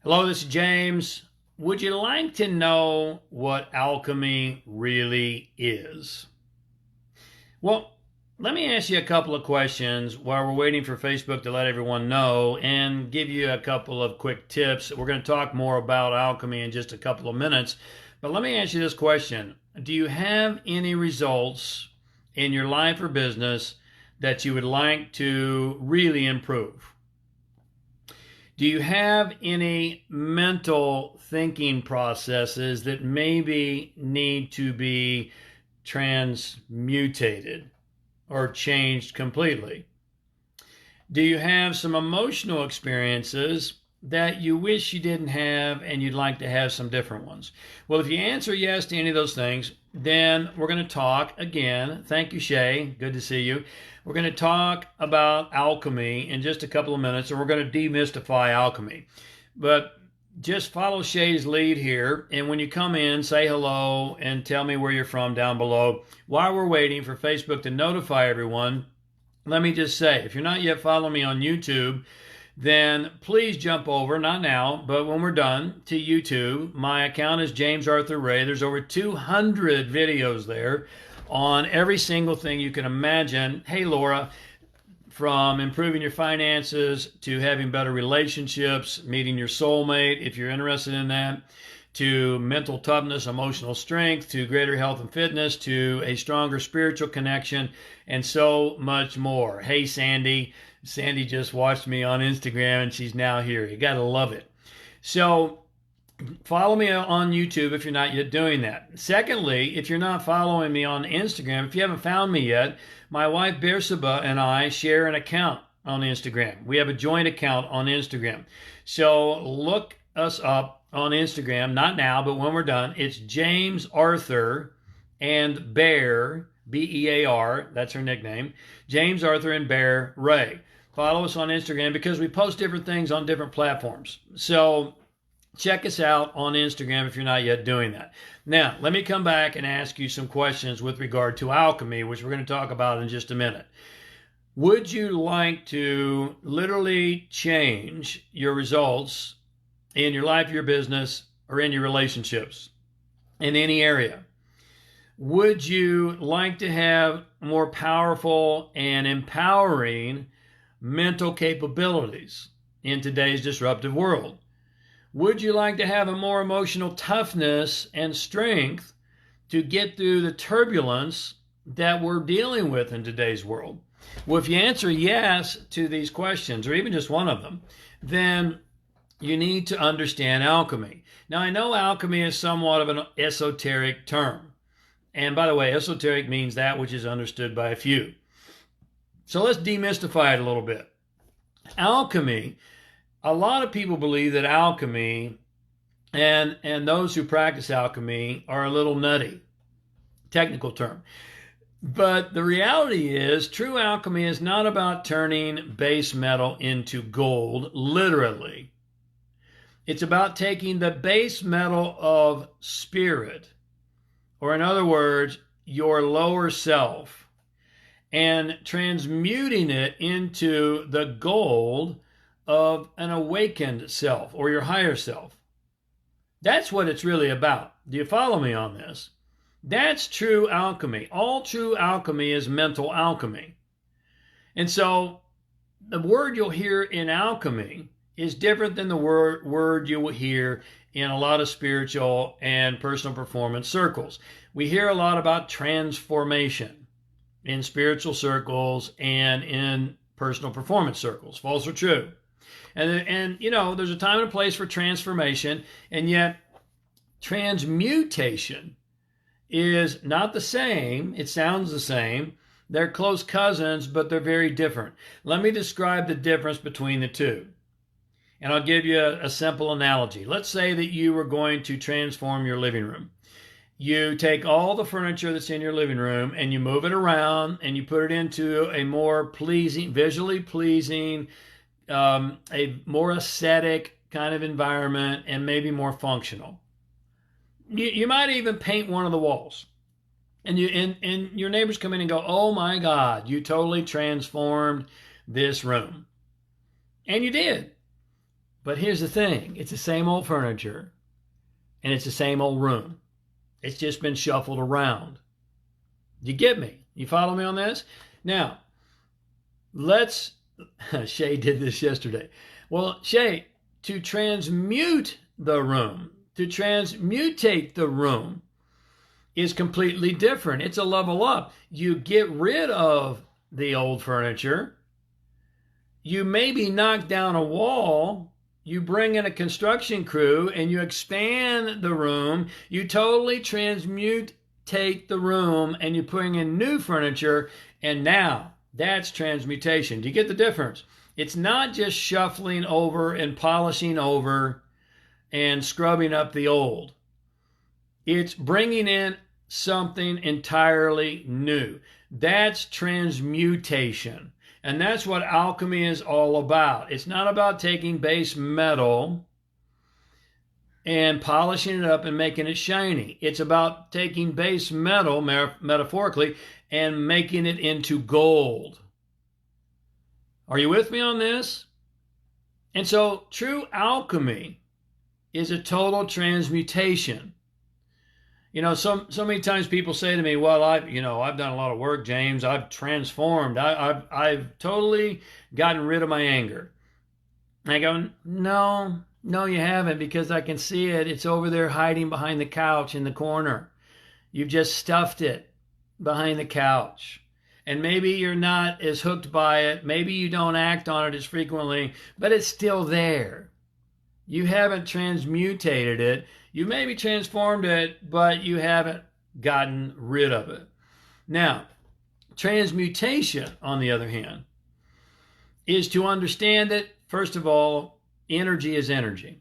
Hello, this is James. Would you like to know what alchemy really is? Well, let me ask you a couple of questions while we're waiting for Facebook to let everyone know and give you a couple of quick tips. We're going to talk more about alchemy in just a couple of minutes, but let me ask you this question. Do you have any results in your life or business that you would like to really improve? Do you have any mental thinking processes that maybe need to be transmutated or changed completely? Do you have some emotional experiences that you wish you didn't have and you'd like to have some different ones? Well, if you answer yes to any of those things, then we're going to talk again. Thank you, Shay. Good to see you. We're going to talk about alchemy in just a couple of minutes, and we're going to demystify alchemy. But just follow Shay's lead here, and when you come in, say hello and tell me where you're from down below. While we're waiting for Facebook to notify everyone, let me just say, if you're not yet following me on YouTube, then please jump over, not now, but when we're done, to YouTube. My account is James Arthur Ray. There's over 200 videos there on every single thing you can imagine. Hey, Laura, from improving your finances to having better relationships, meeting your soulmate, if you're interested in that, to mental toughness, emotional strength, to greater health and fitness, to a stronger spiritual connection, and so much more. Hey, Sandy. Sandy just watched me on Instagram, and she's now here. You got to love it. So follow me on YouTube if you're not yet doing that. Secondly, if you're not following me on Instagram, if you haven't found me yet, my wife Bersabeh and I share an account on Instagram. We have a joint account on Instagram. So look us up on Instagram, not now, but when we're done. It's James Arthur and Bear, B-E-A-R, that's her nickname, James Arthur and Bear Ray. Follow us on Instagram because we post different things on different platforms. So check us out on Instagram if you're not yet doing that. Now, let me come back and ask you some questions with regard to alchemy, which we're going to talk about in just a minute. Would you like to literally change your results in your life, your business, or in your relationships in any area? Would you like to have more powerful and empowering mental capabilities in today's disruptive world? Would you like to have a more emotional toughness and strength to get through the turbulence that we're dealing with in today's world? Well, if you answer yes to these questions, or even just one of them, then you need to understand alchemy. Now, I know alchemy is somewhat of an esoteric term. And by the way, esoteric means that which is understood by a few. So let's demystify it a little bit. Alchemy, a lot of people believe that alchemy and those who practice alchemy are a little nutty. Technical term. But the reality is, true alchemy is not about turning base metal into gold, literally. It's about taking the base metal of spirit, or in other words, your lower self, and transmuting it into the gold of an awakened self or your higher self. That's what it's really about. Do you follow me on this? That's true alchemy. All true alchemy is mental alchemy. And so the word you'll hear in alchemy is different than the word you will hear in a lot of spiritual and personal performance circles. We hear a lot about transformation in spiritual circles and in personal performance circles. False or true? And you know, there's a time and a place for transformation, and yet transmutation is not the same. It sounds the same. They're close cousins, but they're very different. Let me describe the difference between the two. And I'll give you a simple analogy. Let's say that you were going to transform your living room. You take all the furniture that's in your living room and you move it around and you put it into a more pleasing, visually pleasing, a more aesthetic kind of environment, and maybe more functional. You might even paint one of the walls. And your neighbors come in and go, "Oh my God, you totally transformed this room." And you did. But here's the thing. It's the same old furniture and it's the same old room. It's just been shuffled around. You get me? You follow me on this? Now, Shay did this yesterday. Well, Shay, to transmute the room, to transmutate the room is completely different. It's a level up. You get rid of the old furniture. You maybe knock down a wall. You bring in a construction crew and you expand the room. You totally transmutate the room and you bring in new furniture. And now that's transmutation. Do you get the difference? It's not just shuffling over and polishing over and scrubbing up the old. It's bringing in something entirely new. That's transmutation. And that's what alchemy is all about. It's not about taking base metal and polishing it up and making it shiny. It's about taking base metal, metaphorically, and making it into gold. Are you with me on this? And so true alchemy is a total transmutation. You know, so many times people say to me, well, I've done a lot of work, James. I've transformed. I've totally gotten rid of my anger. And I go, no, you haven't, because I can see it. It's over there hiding behind the couch in the corner. You've just stuffed it behind the couch. And maybe you're not as hooked by it. Maybe you don't act on it as frequently, but it's still there. You haven't transmutated it. You maybe transformed it, but you haven't gotten rid of it. Now, transmutation, on the other hand, is to understand that, first of all, energy is energy.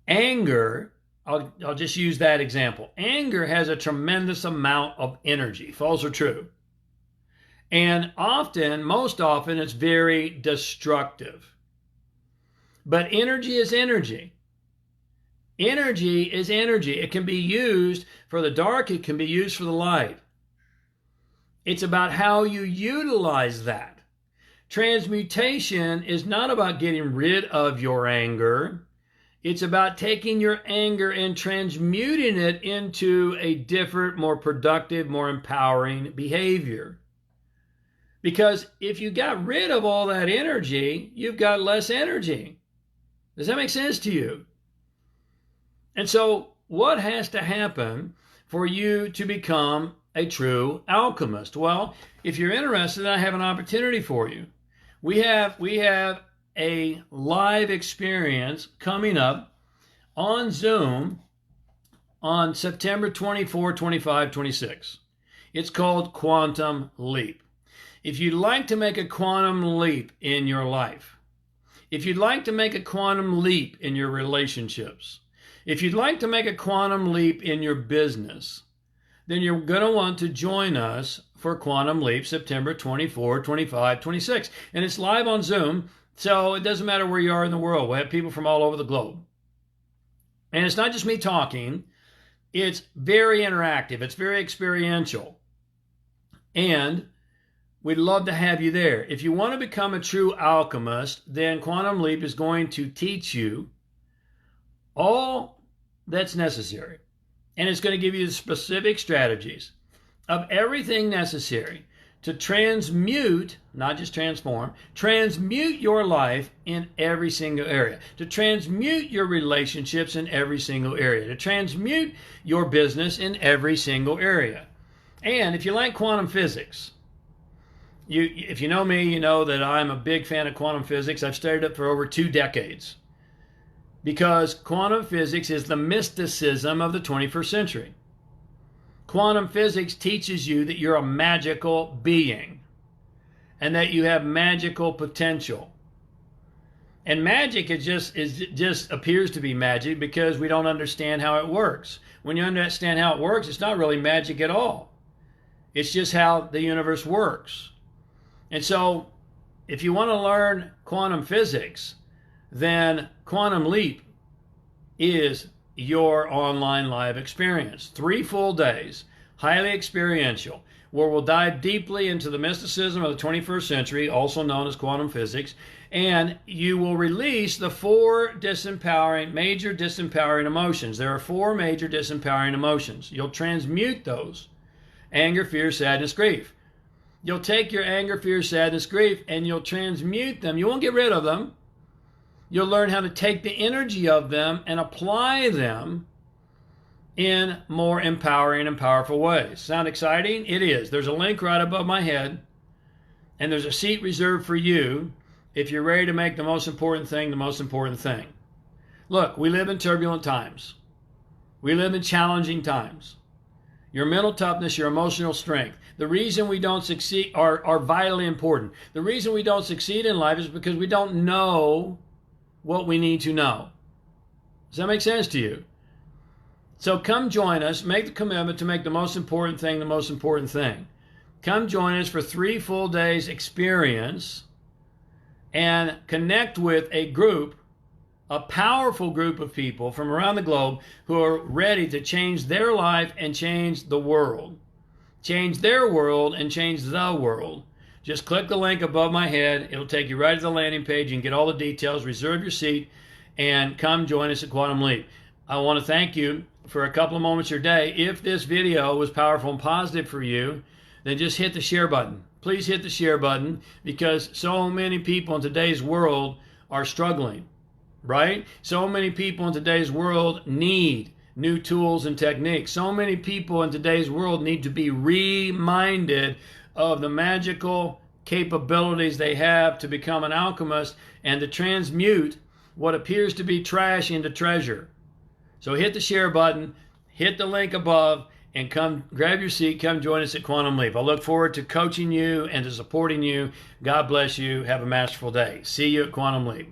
Anger, I'll just use that example. Anger has a tremendous amount of energy. False or true? And most often, it's very destructive. But energy is energy. Energy is energy. It can be used for the dark. It can be used for the light. It's about how you utilize that. Transmutation is not about getting rid of your anger. It's about taking your anger and transmuting it into a different, more productive, more empowering behavior. Because if you got rid of all that energy, you've got less energy. Does that make sense to you? And so what has to happen for you to become a true alchemist? Well, if you're interested, I have an opportunity for you. We have a live experience coming up on Zoom on September 24, 25, 26. It's called Quantum Leap. If you'd like to make a quantum leap in your life, if you'd like to make a quantum leap in your relationships, if you'd like to make a quantum leap in your business, then you're going to want to join us for Quantum Leap September 24, 25, 26. And it's live on Zoom, so it doesn't matter where you are in the world. We'll have people from all over the globe. And it's not just me talking. It's very interactive. It's very experiential. And we'd love to have you there. If you want to become a true alchemist, then Quantum Leap is going to teach you all that's necessary. And it's going to give you the specific strategies of everything necessary to transmute, not just transform, transmute your life in every single area, to transmute your relationships in every single area, to transmute your business in every single area. And if you like quantum physics, if you know me, you know that I'm a big fan of quantum physics. I've studied it for over 2 decades because quantum physics is the mysticism of the 21st century. Quantum physics teaches you that you're a magical being and that you have magical potential. And magic just appears to be magic because we don't understand how it works. When you understand how it works, it's not really magic at all. It's just how the universe works. And so if you want to learn quantum physics, then Quantum Leap is your online live experience. 3 full days, highly experiential. where we'll dive deeply into the mysticism of the 21st century, also known as quantum physics, and you will release the major disempowering emotions. There are 4 major disempowering emotions. You'll transmute those: anger, fear, sadness, grief. You'll take your anger, fear, sadness, grief, and you'll transmute them. You won't get rid of them. You'll learn how to take the energy of them and apply them in more empowering and powerful ways. Sound exciting? It is. There's a link right above my head, and there's a seat reserved for you if you're ready to make the most important thing the most important thing. Look, we live in turbulent times. We live in challenging times. Your mental toughness, your emotional strength, the reason we don't succeed are vitally important. The reason we don't succeed in life is because we don't know what we need to know. Does that make sense to you? So come join us. Make the commitment to make the most important thing the most important thing. Come join us for 3 full days experience and connect with a powerful group of people from around the globe who are ready to change their life and change the world. Change their world and change the world. Just click the link above my head. It'll take you right to the landing page. You can get all the details. Reserve your seat and come join us at Quantum Leap. I want to thank you for a couple of moments of your day. If this video was powerful and positive for you, then just hit the share button. Please hit the share button, because so many people in today's world are struggling, right? So many people in today's world need new tools and techniques. So many people in today's world need to be reminded of the magical capabilities they have to become an alchemist and to transmute what appears to be trash into treasure. So hit the share button, hit the link above, and come grab your seat. Come join us at Quantum Leap. I look forward to coaching you and to supporting you. God bless you. Have a masterful day. See you at Quantum Leap.